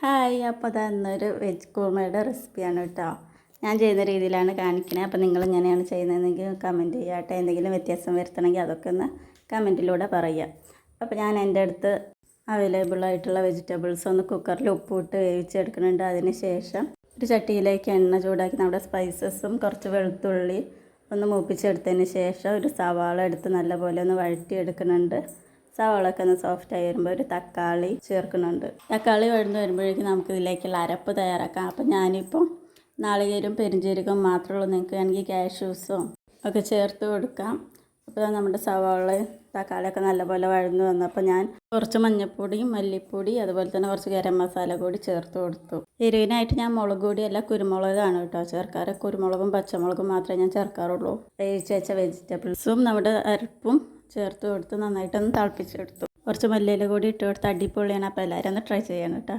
Hi, അപ്പോൾ അതാ ഇന്നൊരു വെജ് കുറുമയുടെ റെസിപ്പിയാണ് കേട്ടോ. ഞാൻ ചെയ്യുന്ന രീതിയിലാണ് കാണിക്കുന്നത്. അപ്പോൾ നിങ്ങൾ ഇങ്ങനെയാണ് ചെയ്യുന്നതെങ്കിൽ കമൻറ്റ് ചെയ്യുക കേട്ടോ. എന്തെങ്കിലും വ്യത്യാസം വരുത്തണമെങ്കിൽ അതൊക്കെ ഒന്ന് കമൻറ്റിലൂടെ പറയുക. അപ്പോൾ ഞാൻ എൻ്റെ അടുത്ത് അവൈലബിൾ ആയിട്ടുള്ള വെജിറ്റബിൾസ് ഒന്ന് കുക്കറിൽ ഉപ്പിട്ട് വേവിച്ചെടുക്കുന്നുണ്ട്. അതിന് ശേഷം ഒരു ചട്ടിയിലേക്ക് എണ്ണ ചൂടാക്കി നമ്മുടെ സ്പൈസസും കുറച്ച് വെളുത്തുള്ളി ഒന്ന് മൂപ്പിച്ചെടുത്തതിന് ശേഷം ഒരു സവാള എടുത്ത് നല്ലപോലെ ഒന്ന് വഴറ്റിയെടുക്കുന്നുണ്ട്. സവാളൊക്കെ ഒന്ന് സോഫ്റ്റായി വരുമ്പോൾ ഒരു തക്കാളി ചേർക്കുന്നുണ്ട്. തക്കാളി വഴന്ന് വരുമ്പോഴേക്കും നമുക്കിതിലേക്കുള്ള അരപ്പ് തയ്യാറാക്കാം. അപ്പം ഞാനിപ്പോൾ നാളികേരവും പെരുംജീരകവും മാത്രമുള്ളൂ. നിങ്ങൾക്ക് വേണമെങ്കിൽ കാഷ്യൂസും ഒക്കെ ചേർത്ത് കൊടുക്കാം. അപ്പോൾ നമ്മുടെ സവാള തക്കാളിയൊക്കെ നല്ലപോലെ വഴന്ന് വന്നപ്പോൾ ഞാൻ കുറച്ച് മഞ്ഞൾപ്പൊടിയും മല്ലിപ്പൊടി അതുപോലെ തന്നെ കുറച്ച് ഗരം മസാല കൂടി ചേർത്ത് കൊടുത്തു. എരിവിനായിട്ട് ഞാൻ മുളക് പൊടിയല്ല കുരുമുളകാണ് കേട്ടോ ചേർക്കാറ്. കുരുമുളകും പച്ചമുളകും മാത്രമേ ഞാൻ ചേർക്കാറുള്ളൂ. വേവിച്ച് വെച്ച വെജിറ്റബിൾസും നമ്മുടെ അരപ്പും ചേർത്ത് കൊടുത്ത് നന്നായിട്ടൊന്ന് തിളപ്പിച്ചെടുത്തു. കുറച്ച് മല്ലിയില കൂടി ഇട്ട് കൊടുത്ത് അടിപൊളിയാണ്. അപ്പോൾ എല്ലാവരും ഒന്ന് ട്രൈ ചെയ്യണം കേട്ടോ.